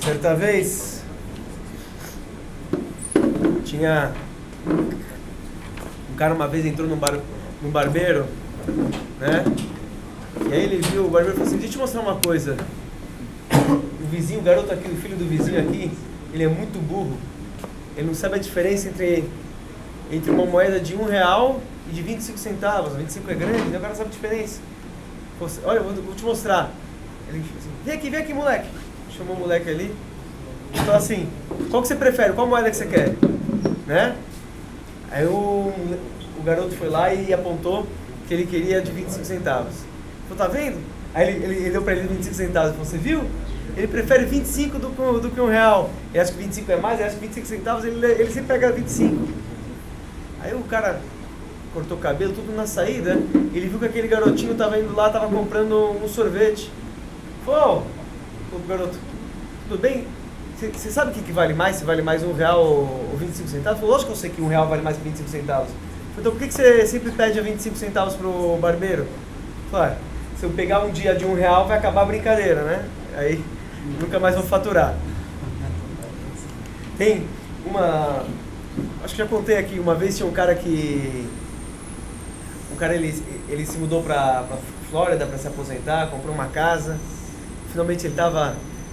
Certa vez tinha um cara, uma vez entrou num barbeiro, né? E aí ele viu, o barbeiro falou assim: deixa eu te mostrar uma coisa. O vizinho, o garoto aqui, o filho do vizinho aqui, ele é muito burro. Ele não sabe a diferença entre uma moeda de R$1 e de 25 centavos. 25 é grande, né? O cara não sabe a diferença. Olha, eu vou te mostrar. Ele disse assim: vem aqui, moleque. Chamou o moleque ali. Então assim, qual que você prefere? Qual moeda que você quer? Né? Aí o garoto foi lá e apontou que ele queria de 25 centavos. Falou: tá vendo? Aí ele deu pra ele 25 centavos. Falou: você viu? Ele prefere 25 do que R$1. Ele acha que 25 é mais, ele acha que 25 centavos ele sempre pega 25. Aí o cara cortou o cabelo, tudo na saída. Ele viu que aquele garotinho tava indo lá, tava comprando um sorvete. Falou: ô garoto, tudo bem? Você sabe o que vale mais? Se vale mais R$1 ou 25 centavos? Falou: lógico que eu sei que R$1 vale mais que 25 centavos. Falei: então por que você sempre pede a 25 centavos pro barbeiro? Falei: se eu pegar um dia de R$1 vai acabar a brincadeira, né? Aí nunca mais vou faturar. Tem uma... acho que já contei aqui, uma vez tinha um cara que... ele se mudou pra Flórida para se aposentar, comprou uma casa. Finalmente ele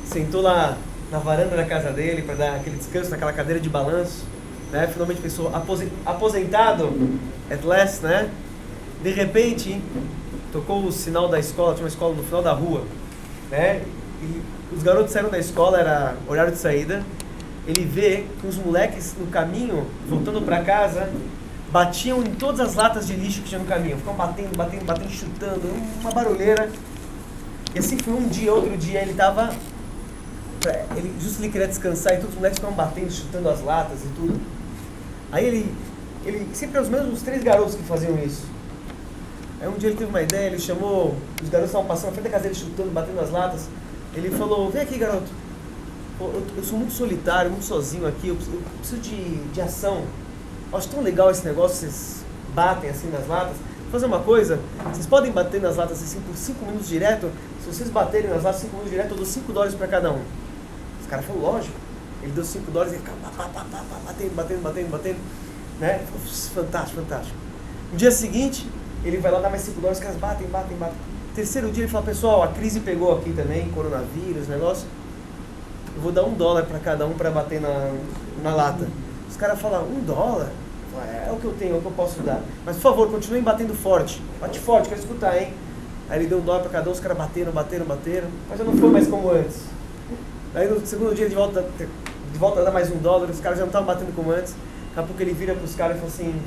sentou lá na varanda da casa dele para dar aquele descanso naquela cadeira de balanço, né? Finalmente pensou: aposentado, at last, né? De repente, tocou o sinal da escola, tinha uma escola no final da rua, né? E os garotos saíram da escola, era horário de saída. Ele vê que os moleques no caminho, voltando para casa, batiam em todas as latas de lixo que tinha no caminho. Ficavam batendo, chutando, uma barulheira. E assim foi um dia, outro dia, ele queria descansar e todos os moleques ficavam batendo, chutando as latas e tudo. Aí ele sempre os mesmos 3 garotos que faziam isso. Aí um dia ele teve uma ideia, ele chamou, os garotos estavam passando na frente da casa dele, chutando, batendo as latas. Ele falou: vem aqui, garoto. Eu sou muito solitário, muito sozinho aqui, eu preciso de ação. Eu acho tão legal esse negócio, vocês batem assim nas latas. Vou fazer uma coisa, vocês podem bater nas latas assim por 5 minutos direto. Se vocês baterem nas latas 5 minutos direto, eu dou $5 para cada um. Os caras falaram: lógico. Ele deu $5 e ele ficava batendo, né? Fantástico. No dia seguinte, ele vai lá dar mais $5, os caras batem. Terceiro dia ele fala: pessoal, a crise pegou aqui também, coronavírus, negócio. Eu vou dar $1 para cada um para bater na lata. Os caras falam: $1? É o que eu tenho, é o que eu posso dar. Mas por favor, continuem batendo forte. Bate forte, quero escutar, hein? Aí ele deu $1 para cada um, os caras bateram. Mas já não foi mais como antes. Aí no segundo dia de volta a dar mais $1, os caras já não estavam batendo como antes. Daqui a pouco ele vira para os caras e fala assim...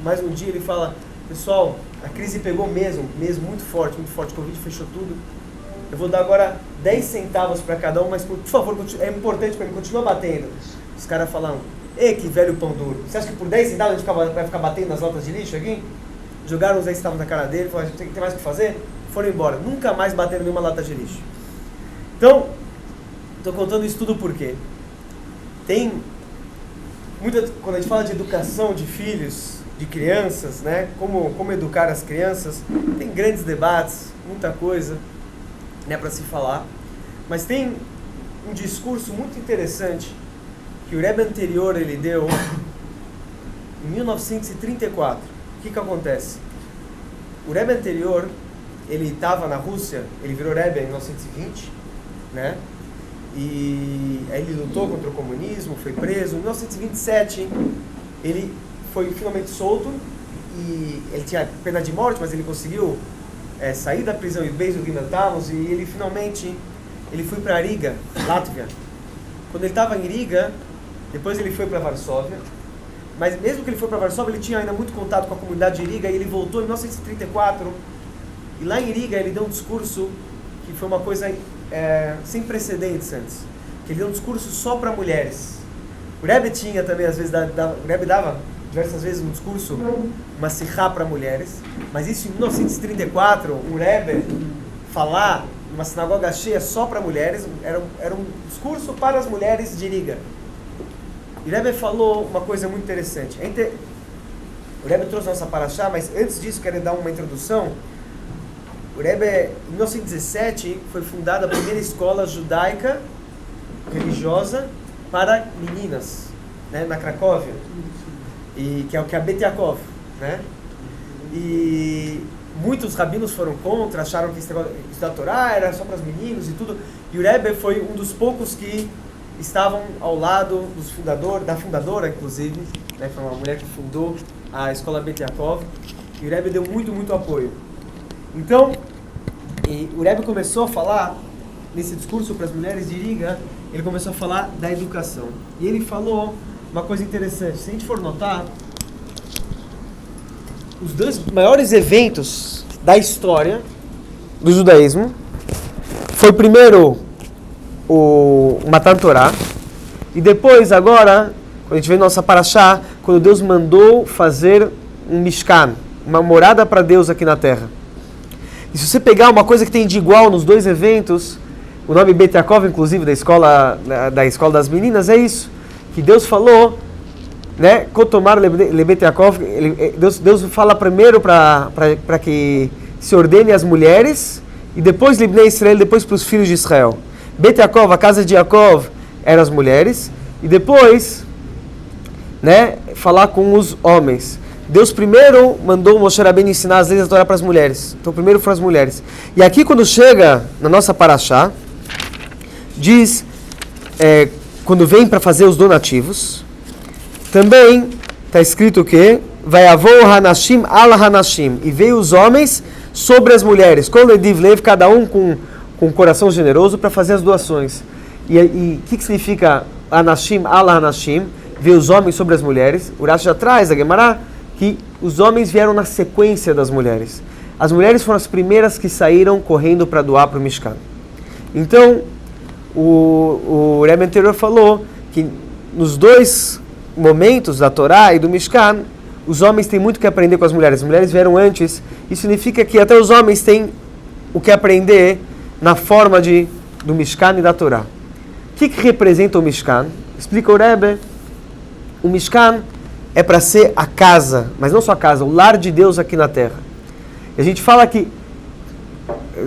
mais um dia ele fala: pessoal, a crise pegou mesmo, muito forte, o Covid fechou tudo. Eu vou dar agora 10 centavos para cada um, mas por favor, é importante para mim, continua batendo. Os caras falam: ei, que velho pão duro, você acha que por 10 centavos a gente vai ficar batendo nas latas de lixo aqui? Jogaram os 10 centavos na cara dele, falaram: a gente tem mais o que fazer? Foram embora, nunca mais bateram nenhuma lata de lixo. Então, estou contando isso tudo porque quando a gente fala de educação de filhos, de crianças, né? Como educar as crianças, tem grandes debates, muita coisa, né, para se falar. Mas tem um discurso muito interessante que o Rebbe anterior ele deu em 1934. O que acontece? O Rebbe anterior, ele estava na Rússia, ele virou Rebbe em 1920, né? E aí ele lutou contra o comunismo, foi preso. Em 1927 ele foi finalmente solto e ele tinha pena de morte, mas ele conseguiu sair da prisão em Beis Tammuz e ele finalmente foi para Riga, Látvia. Quando ele estava em Riga, depois ele foi para Varsóvia, mas mesmo que ele foi para Varsóvia, ele tinha ainda muito contato com a comunidade de Riga e ele voltou em 1934 e lá em Riga ele deu um discurso que foi uma coisa sem precedentes antes, que ele deu um discurso só para mulheres. O Rebbe tinha também, às vezes, o Rebbe dava diversas vezes um discurso, uma sihá para mulheres, mas isso em 1934, o Rebbe falar numa sinagoga cheia só para mulheres, era um discurso para as mulheres de Riga. E o Rebbe falou uma coisa muito interessante. O Rebbe trouxe a nossa paraxá, mas antes disso quero dar uma introdução. O Rebbe, em 1917, foi fundada a primeira escola judaica religiosa para meninas, né, na Cracóvia, e que é o que é a Bet Yaakov, né? E muitos rabinos foram contra, acharam que estudar a Torá era só para os meninos e tudo. E o Rebbe foi um dos poucos que estavam ao lado da fundadora, inclusive, né? Foi uma mulher que fundou a escola Bet Yaakov. E o Rebbe deu muito apoio. Então, o Rebbe começou a falar, nesse discurso para as mulheres de Riga, ele começou a falar da educação. E ele falou uma coisa interessante. Se a gente for notar, os dois maiores eventos da história do judaísmo foi primeiro o Matan Torá e depois, agora, quando a gente vê nossa Parashá, quando Deus mandou fazer um Mishkan, uma morada para Deus aqui na Terra. E se você pegar uma coisa que tem de igual nos dois eventos, o nome Bet Yaakov, inclusive, da escola das meninas, é isso, que Deus falou, né? Kotomar lebet Yaakov, Deus fala primeiro para que se ordene as mulheres e depois Libnei Israel, depois para os filhos de Israel. Bet Yaakov, a casa de Yaakov, eram as mulheres e depois, né, falar com os homens. Deus primeiro mandou Moshe Rabbeinu ensinar as leis da Torá para as mulheres. Então primeiro foram as mulheres. E aqui quando chega na nossa Parashá, diz, quando vem para fazer os donativos, também está escrito que Vayavou Hanashim ala Hanashim, e veio os homens sobre as mulheres, com Lediv Lev, cada um com um coração generoso para fazer as doações. E o que significa Hanashim ala Hanashim? Veio os homens sobre as mulheres. O Rashi já traz, a Gemara, que os homens vieram na sequência das mulheres. As mulheres foram as primeiras que saíram correndo para doar para o Mishkan. Então, o Rebbe anterior falou que nos dois momentos da Torá e do Mishkan, os homens têm muito que aprender com as mulheres. As mulheres vieram antes. Isso significa que até os homens têm o que aprender na forma do Mishkan e da Torá. O que representa o Mishkan? Explica o Rebbe. O Mishkan é para ser a casa, mas não só a casa, o lar de Deus aqui na Terra. E a gente fala que,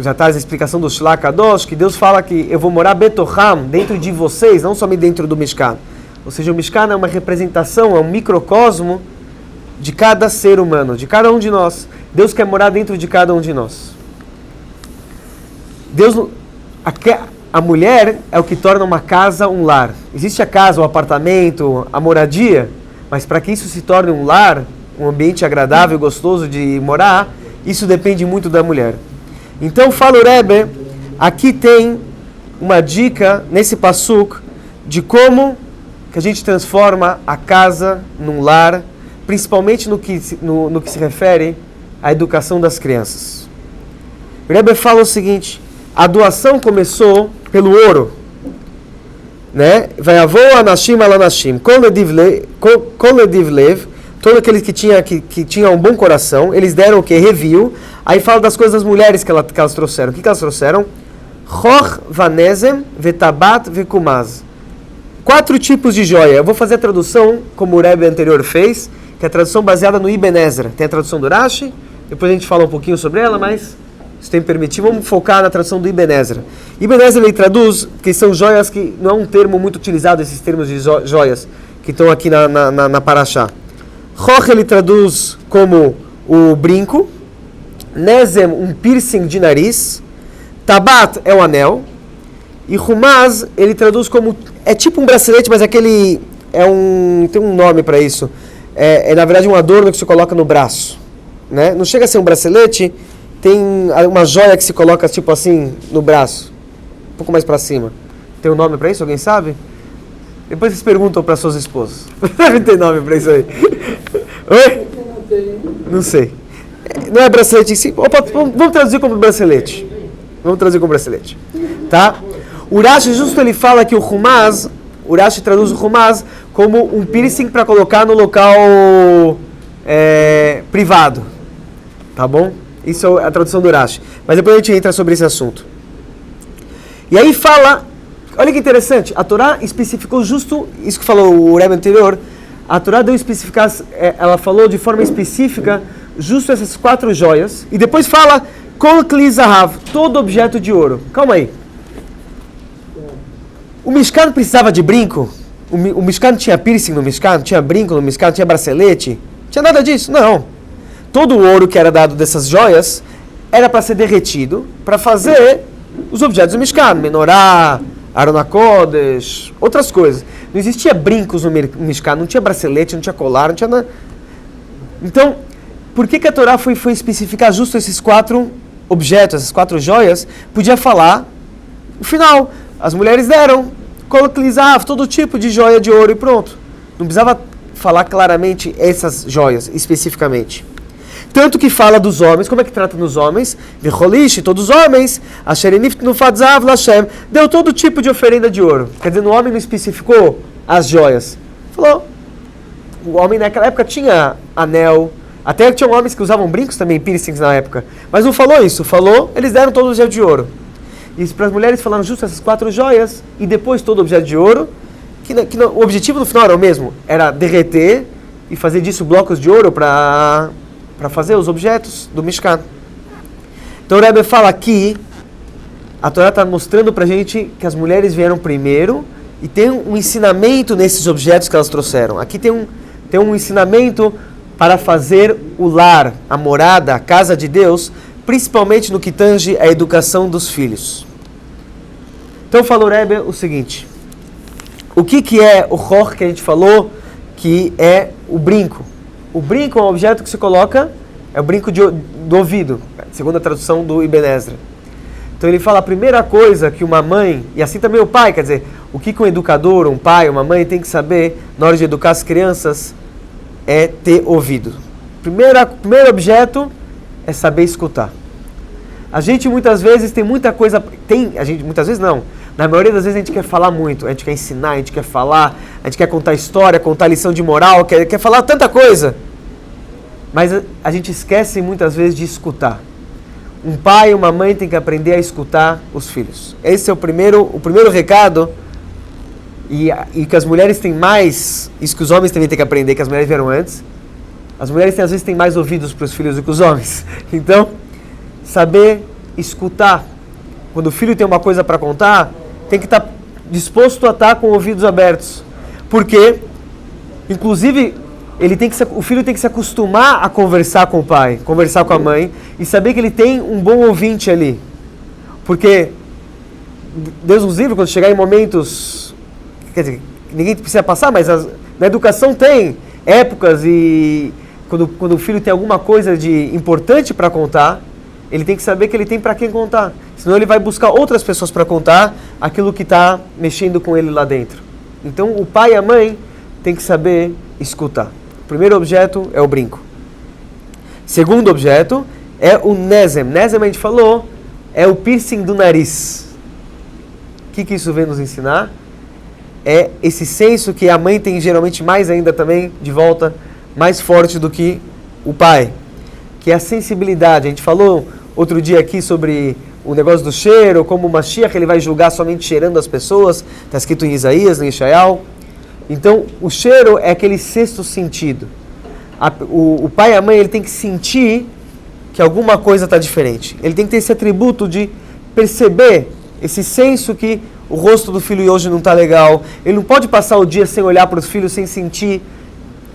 já traz a explicação do Shla Kadosh, que Deus fala que eu vou morar Betocham, dentro de vocês, não somente dentro do Mishkan. Ou seja, o Mishkan é uma representação, é um microcosmo de cada ser humano, de cada um de nós. Deus quer morar dentro de cada um de nós. A mulher é o que torna uma casa um lar. Existe a casa, o apartamento, a moradia, mas para que isso se torne um lar, um ambiente agradável e gostoso de morar, isso depende muito da mulher. Então, fala o Rebbe, aqui tem uma dica nesse passuk de como que a gente transforma a casa num lar, principalmente no que se refere à educação das crianças. O Rebbe fala o seguinte: a doação começou pelo ouro, né? Vayavou anashim al anashim, kol lediv lev, todos aqueles que tinham um bom coração, eles deram o que? Review. Aí fala das coisas das mulheres que elas trouxeram. O que elas trouxeram? Choch vanezem vetabat vekumaz. 4 tipos de joia. Eu vou fazer a tradução como o Rebbe anterior fez, que é a tradução baseada no Ibn Ezra. Tem a tradução do Rashi, depois a gente fala um pouquinho sobre ela, mas se tem permitir, vamos focar na tradução do Ibn Ezra. Ibn Ezra ele traduz que são joias que não é um termo muito utilizado, esses termos de joias que estão aqui na Parashá. Choch ele traduz como o brinco, Nezem um piercing de nariz, Tabat é o anel, e Humaz ele traduz como, é tipo um bracelete, mas aquele tem um nome para isso. É na verdade um adorno que se coloca no braço, né? Não chega a ser um bracelete, tem uma joia que se coloca tipo assim no braço, um pouco mais para cima. Tem um nome para isso? Alguém sabe? Depois vocês perguntam para suas esposas. Deve ter nome para isso aí. Oi? Não sei. Não é bracelete em si. Opa, vamos traduzir como bracelete. Vamos traduzir como bracelete. Tá? O Rashi justo ele fala que o Humaz, o Rashi traduz o Humaz como um piercing para colocar no local privado. Tá bom? Isso é a tradução do Rashi. Mas depois a gente entra sobre esse assunto. E aí fala, olha que interessante, a Torá especificou justo isso que falou o Rebbe anterior. A Torá deu especificar, ela falou de forma específica justo essas 4 joias. E depois fala, Kol Kli Zahav, todo objeto de ouro. Calma aí. O Mishkan precisava de brinco? O Mishkan tinha piercing no Mishkan? Tinha brinco no Mishkan? Tinha bracelete? Tinha nada disso? Não. Todo o ouro que era dado dessas joias era para ser derretido, para fazer os objetos do Mishkan. Menorá, Aron HaKodesh, outras coisas. Não existia brincos no Mishkan, não tinha bracelete, não tinha colar, não tinha nada. Então, por que a Torá foi especificar justo esses 4 objetos, essas 4 joias? Podia falar no final. As mulheres deram, colocalizavam todo tipo de joia de ouro e pronto. Não precisava falar claramente essas joias, especificamente. Tanto que fala dos homens, como é que trata nos homens? Vecholish, todos os homens, Asherenif Tnufadzav Lashem, deu todo tipo de oferenda de ouro. Quer dizer, no homem não especificou as joias. Falou, o homem naquela época tinha anel, até tinham homens que usavam brincos também, piercings na época. Mas não falou isso, falou, eles deram todo o objeto de ouro. E para as mulheres falaram justo essas 4 joias, e depois todo o objeto de ouro, o objetivo no final era o mesmo, era derreter e fazer disso blocos de ouro para fazer os objetos do Mishkan. Então o Rebbe fala aqui, a Torá está mostrando para a gente que as mulheres vieram primeiro e tem um ensinamento nesses objetos que elas trouxeram. Aqui tem um ensinamento para fazer o lar, a morada, a casa de Deus, principalmente no que tange a educação dos filhos. Então falou o Rebbe o seguinte, o que é o chor que a gente falou, que é o brinco? O brinco é um objeto que se coloca, é o brinco do ouvido, segundo a tradução do Ibn Ezra. Então ele fala, a primeira coisa que uma mãe, e assim também o pai, quer dizer, o que um educador, um pai, uma mãe tem que saber na hora de educar as crianças é ter ouvido. Primeiro objeto é saber escutar. A gente muitas vezes tem muita coisa, muitas vezes não, na maioria das vezes a gente quer falar muito, a gente quer ensinar, a gente quer falar, a gente quer contar história, contar lição de moral, quer falar tanta coisa. Mas a gente esquece muitas vezes de escutar. Um pai e uma mãe tem que aprender a escutar os filhos. Esse é o primeiro recado, e que as mulheres têm mais, isso que os homens também têm que aprender, que as mulheres vieram antes. As mulheres às vezes têm mais ouvidos para os filhos do que os homens. Então, saber escutar. Quando o filho tem uma coisa para contar, tem que estar disposto a estar com ouvidos abertos. Porque, inclusive, o filho tem que se acostumar a conversar com o pai, conversar com a mãe, e saber que ele tem um bom ouvinte ali. Porque Deus nos livre, quando chegar em momentos, quer dizer, ninguém precisa passar, mas na educação tem épocas, e quando o filho tem alguma coisa de importante para contar, ele tem que saber que ele tem para quem contar. Senão ele vai buscar outras pessoas para contar aquilo que está mexendo com ele lá dentro. Então o pai e a mãe têm que saber escutar. O primeiro objeto é o brinco. Segundo objeto é o nezem. Nezem, a gente falou, é o piercing do nariz. O que isso vem nos ensinar? É esse senso que a mãe tem geralmente mais ainda também, de volta, mais forte do que o pai. Que é a sensibilidade. A gente falou outro dia aqui sobre o negócio do cheiro, como o Mashiach ele vai julgar somente cheirando as pessoas. Está escrito em Isaías, em Ishaial. Então, o cheiro é aquele sexto sentido. O pai e a mãe ele tem que sentir que alguma coisa está diferente. Ele tem que ter esse atributo de perceber, esse senso que o rosto do filho hoje não está legal. Ele não pode passar o dia sem olhar para os filhos, sem sentir.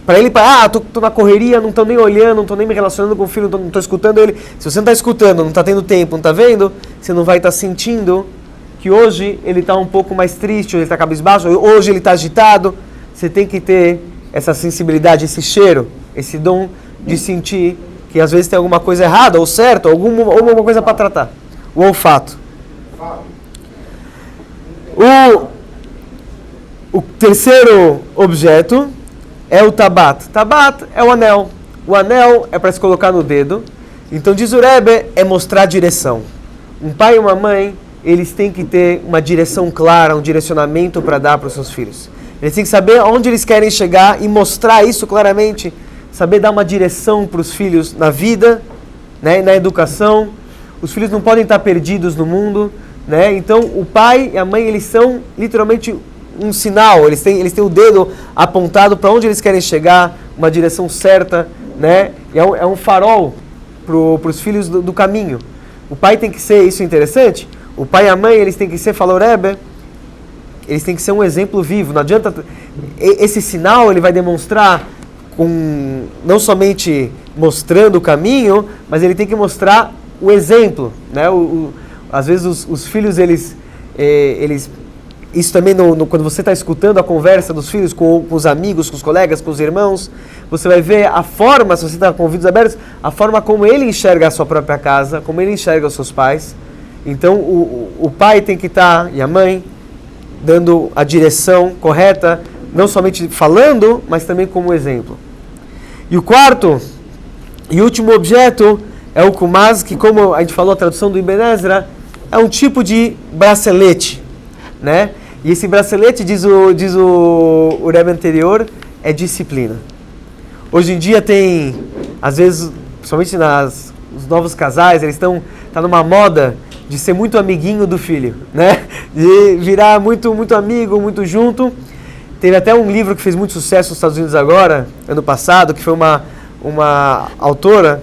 Para ele, tô na correria, não estou nem olhando, não estou nem me relacionando com o filho, não estou escutando ele. Se você não está escutando, não está tendo tempo, não está vendo, você não vai estar sentindo que hoje ele está um pouco mais triste, hoje ele está cabisbaixo, hoje ele está agitado. Você tem que ter essa sensibilidade, esse cheiro, esse dom de sentir que às vezes tem alguma coisa errada ou certa, ou alguma coisa para tratar. O olfato. O terceiro objeto é o tabat. Tabat é o anel. O anel é para se colocar no dedo. Então diz o Rebbe, é mostrar a direção. Um pai e uma mãe, eles têm que ter uma direção clara, um direcionamento para dar para os seus filhos. Eles têm que saber aonde eles querem chegar e mostrar isso claramente. Saber dar uma direção para os filhos na vida, né, na educação. Os filhos não podem estar perdidos no mundo, né? Então o pai e a mãe, eles são literalmente um sinal. Eles têm o dedo apontado para onde eles querem chegar, uma direção certa, né? E é um farol para os filhos do caminho. O pai tem que ser, isso é interessante, o pai e a mãe, eles têm que ser, falou o Rebbe, eles têm que ser um exemplo vivo. Não adianta... Esse sinal ele vai demonstrar não somente mostrando o caminho, mas ele tem que mostrar o exemplo, né? Às vezes os filhos, eles isso também, quando você está escutando a conversa dos filhos com os amigos, com os colegas, com os irmãos, você vai ver a forma, se você está com ouvidos abertos, a forma como ele enxerga a sua própria casa, como ele enxerga os seus pais. Então o pai tem que estar, e a mãe, dando a direção correta, não somente falando, mas também como exemplo. E o quarto e último objeto é o kumaz, que, como a gente falou, a tradução do Ibn Ezra, é um tipo de bracelete, né? E esse bracelete, diz o Rebbe anterior, é disciplina. Hoje em dia tem, às vezes, principalmente os novos casais, eles tá numa moda de ser muito amiguinho do filho, né? De virar muito, muito amigo, muito junto. Teve até um livro que fez muito sucesso nos Estados Unidos agora, ano passado, que foi uma autora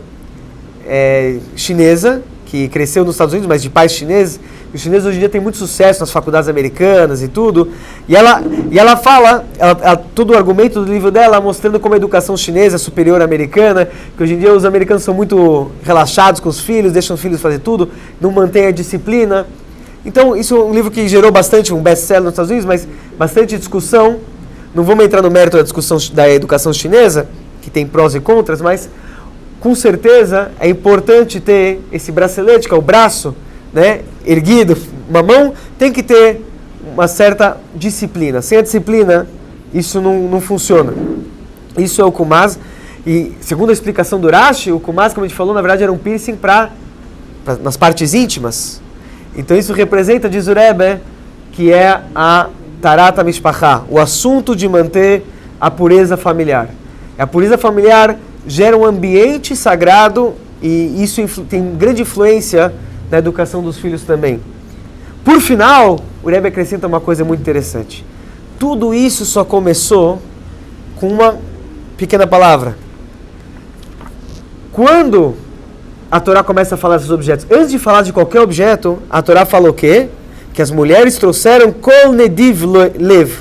chinesa, que cresceu nos Estados Unidos, mas de pais chineses. Os chineses hoje em dia têm muito sucesso nas faculdades americanas e tudo. E ela fala, todo o argumento do livro dela, mostrando como a educação chinesa é superior à americana, que hoje em dia os americanos são muito relaxados com os filhos, deixam os filhos fazer tudo, não mantêm a disciplina. Então, isso é um livro que gerou bastante, um best-seller nos Estados Unidos, mas bastante discussão. Não vamos entrar no mérito da discussão da educação chinesa, que tem prós e contras, mas com certeza é importante ter esse bracelete, que é o braço, né, erguido. Uma mão tem que ter uma certa disciplina. Sem a disciplina, isso não funciona. Isso é o kumaz. E, segundo a explicação do Rashi, o kumaz, como a gente falou, na verdade era um piercing nas partes íntimas. Então isso representa, diz o Rebbe, que é a Tarat HaMishpachá, o assunto de manter a pureza familiar. A pureza familiar gera um ambiente sagrado e isso tem grande influência na educação dos filhos também. Por final, o Rebbe acrescenta uma coisa muito interessante. Tudo isso só começou com uma pequena palavra. Quando a Torá começa a falar dos objetos, antes de falar de qualquer objeto, a Torá falou o quê? Que as mulheres trouxeram kol nediv lev.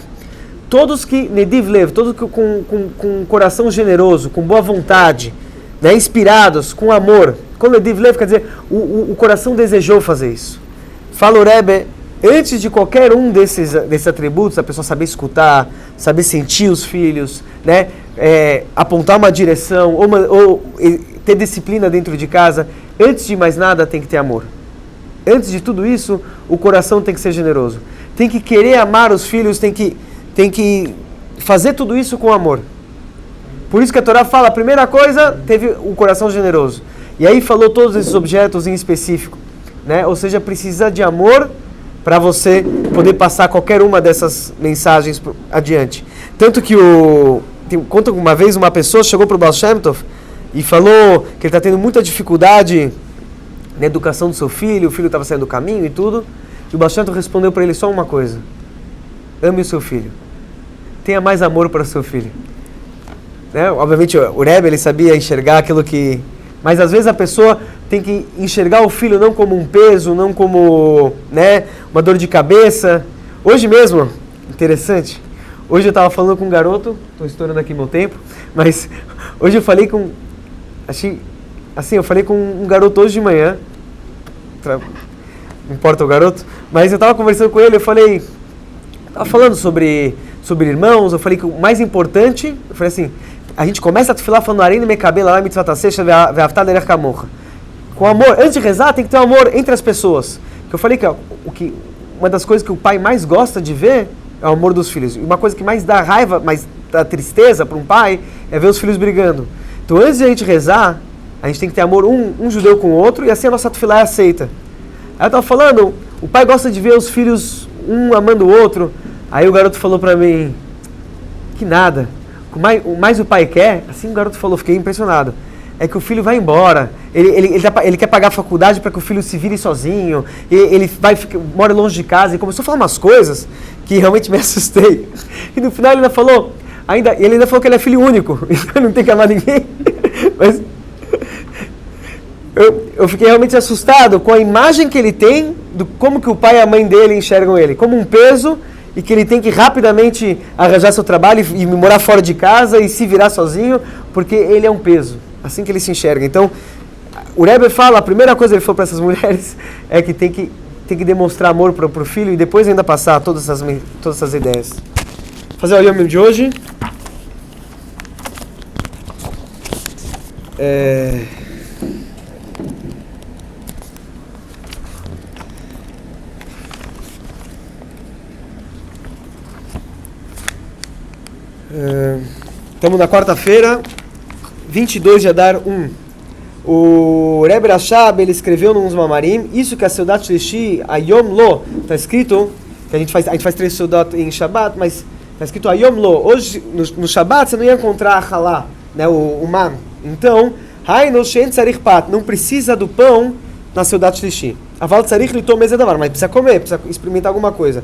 Todos com coração generoso, com boa vontade, né, inspirados, com amor. Kol nediv lev quer dizer, o coração desejou fazer isso. Fala o Rebbe, antes de qualquer um desses atributos, a pessoa saber escutar, saber sentir os filhos, né, apontar uma direção, ou ter disciplina dentro de casa, antes de mais nada tem que ter amor. Antes de tudo isso, o coração tem que ser generoso. Tem que querer amar os filhos, tem que fazer tudo isso com amor. Por isso que a Torá fala, a primeira coisa, teve o coração generoso. E aí falou todos esses objetos em específico, né? Ou seja, precisa de amor para você poder passar qualquer uma dessas mensagens adiante. Tanto que conta uma vez uma pessoa chegou para o Baal Shem Tov e falou que ele está tendo muita dificuldade na educação do seu filho, o filho estava saindo do caminho e tudo. E o Baal Shem Tov respondeu para ele só uma coisa: ame o seu filho. Tenha mais amor para o seu filho. Né? Obviamente o Rebbe, ele sabia enxergar aquilo que... Mas às vezes a pessoa tem que enxergar o filho não como um peso, não como, né, uma dor de cabeça. Hoje mesmo, interessante, hoje eu estava falando com um garoto, estou estourando aqui meu tempo, mas hoje eu falei com... eu falei com um garoto hoje de manhã, não importa o garoto, mas eu estava conversando com ele, estava falando sobre irmãos, eu falei que o mais importante, eu falei assim, a gente começa a falar falando Arei Mekabel Alai Mitzvot Aseh Ve'ahavta L'Reach Kamocha. Com amor, antes de rezar, tem que ter um amor entre as pessoas. Que eu falei que uma das coisas que o pai mais gosta de ver é o amor dos filhos. E uma coisa que mais dá raiva, mais dá tristeza para um pai, é ver os filhos brigando. Então, antes de a gente rezar, a gente tem que ter amor um judeu com o outro, e assim a nossa tefilá é aceita. Aí eu estava falando, o pai gosta de ver os filhos um amando o outro. Aí o garoto falou para mim, que nada. O mais o pai quer, assim o garoto falou, fiquei impressionado, é que o filho vai embora, ele quer pagar a faculdade para que o filho se vire sozinho, ele mora longe de casa, e começou a falar umas coisas que realmente me assustei. E no final ele ainda falou que ele é filho único, então não tem que amar ninguém. Mas eu fiquei realmente assustado com a imagem que ele tem, como que o pai e a mãe dele enxergam ele, como um peso, e que ele tem que rapidamente arranjar seu trabalho e morar fora de casa e se virar sozinho, porque ele é um peso. Assim que ele se enxerga. Então, o Rebbe fala, a primeira coisa que ele falou para essas mulheres é que tem que demonstrar amor para o filho e depois ainda passar todas essas ideias. Fazer o Yom de hoje. Estamos na quarta-feira, 22 de Adar 1. O Rebbe Rashab, ele escreveu nos Mamarim, isso que a Seudat Shlishi, a Yom Lo, está escrito, que a gente faz 3 Seudot em Shabbat, mas está escrito a Yom Lo. Hoje, no Shabbat, você não ia encontrar a Halá, né, o man. Então, Hainu Shen Tzarich Pat, não precisa do pão na Seudat Shlishi. Aval Tzarich Litom Mezedavar, mas precisa comer, precisa experimentar alguma coisa.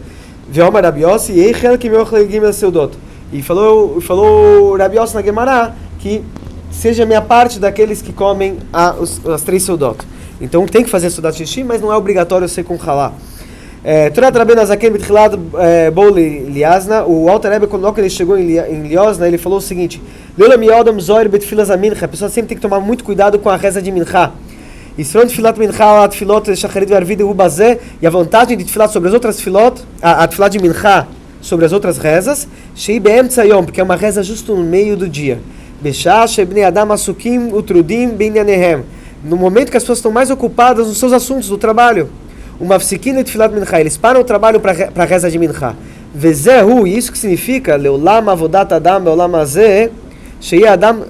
Ve'omar Rabi Yossi, Eichel Ki Meochel Gimel Seudot. E falou Rabi Yossi na Gemara que seja minha parte daqueles que comem as 3 Seudot. Então tem que fazer Seudat Shlishi, mas não é obrigatório ser com halá. Turat Rabbeinu Zaken B'Tchilad Bou Liazna, o Alter Rebbe, quando ele chegou em Liozna, ele falou o seguinte: Leula miodam zoir betfilas amincha. A pessoa sempre tem que tomar muito cuidado com a reza de mincha. E a vantagem de tfilat sobre as outras tfilot, a tfilat de mincha sobre as outras rezas, porque é uma reza justo no meio do dia. No momento que as pessoas estão mais ocupadas nos seus assuntos do trabalho. Eles param o trabalho para a reza de mincha. Isso que significa Leolam avodat adam beolam hazeh shei adam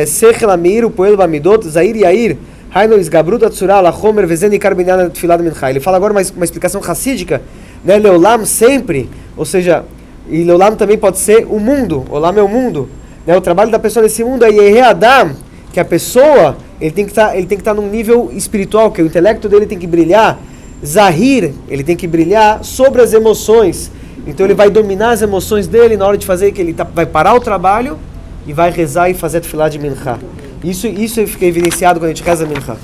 sechel amir upoel bamidot zair yair hainu isgabrut atzura lachomer vezen ikar binyan tfilat mincha. Ele fala agora uma explicação hassídica, né? Leolam sempre, ou seja, e Leolam também pode ser o mundo. Olam é o mundo, né? O trabalho da pessoa nesse mundo é Yehe Adam, que a pessoa ele tem que estar num nível espiritual, que o intelecto dele tem que brilhar. Zahir, ele tem que brilhar sobre as emoções. Então ele vai dominar as emoções dele na hora de fazer, que ele vai parar o trabalho e vai rezar e fazer tefilá de mincha. Isso fica evidenciado quando a gente reza mincha.